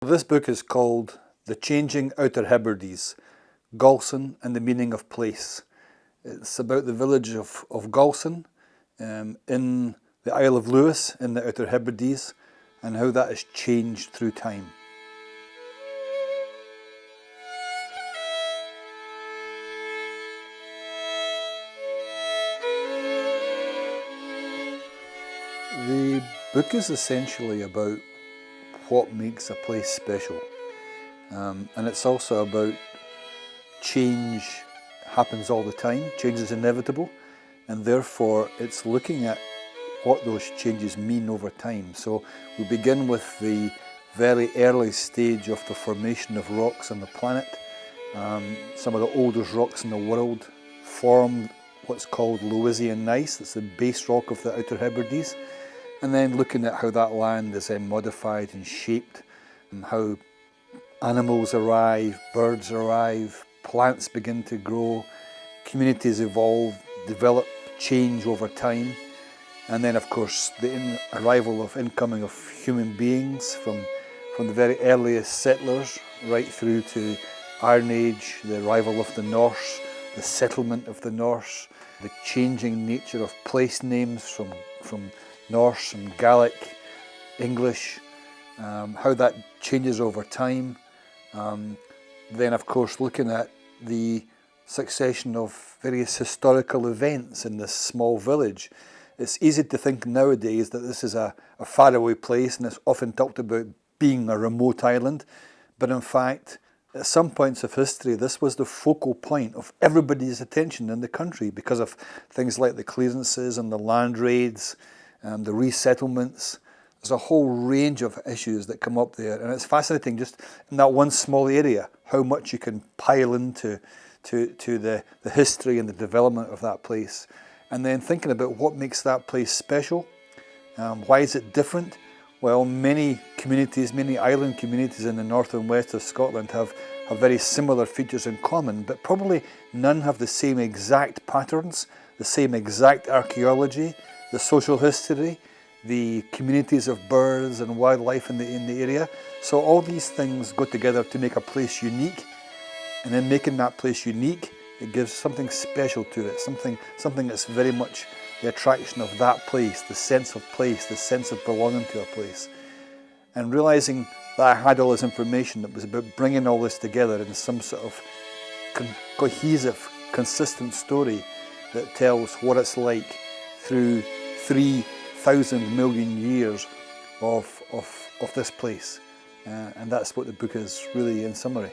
This book is called The Changing Outer Hebrides, Galson and the Meaning of Place. It's about the village of Galson in the Isle of Lewis in the Outer Hebrides and how that has changed through time. The book is essentially about what makes a place special, and it's also about change happens all the time, change is inevitable, and therefore it's looking at what those changes mean over time. So we begin with the very early stage of the formation of rocks on the planet. Some of the oldest rocks in the world form what's called Lewisian gneiss. That's the base rock of the Outer Hebrides. And then looking at how that land is then modified and shaped, and how animals arrive, birds arrive, plants begin to grow, communities evolve, develop, change over time. And then of course the incoming of human beings from the very earliest settlers right through to Iron Age, the arrival of the Norse, the settlement of the Norse, the changing nature of place names from Norse and Gaelic, English, how that changes over time. Then of course looking at the succession of various historical events in this small village. It's easy to think nowadays that this is a faraway place, and it's often talked about being a remote island, but in fact at some points of history this was the focal point of everybody's attention in the country because of things like the clearances and the land raids, the resettlements. There's a whole range of issues that come up there, and it's fascinating just in that one small area how much you can pile into the history and the development of that place. And then thinking about what makes that place special. Why is it different? Well, many communities, many island communities in the north and west of Scotland have very similar features in common, but probably none have the same exact patterns, the same exact archaeology, the social history, the communities of birds and wildlife in the area. So all these things go together to make a place unique, and in making that place unique, it gives something special to it, something that's very much the attraction of that place, the sense of belonging to a place. And realising that I had all this information that was about bringing all this together in some sort of cohesive, consistent story that tells what it's like through 3,000 million years of this place. And that's what the book is really in summary.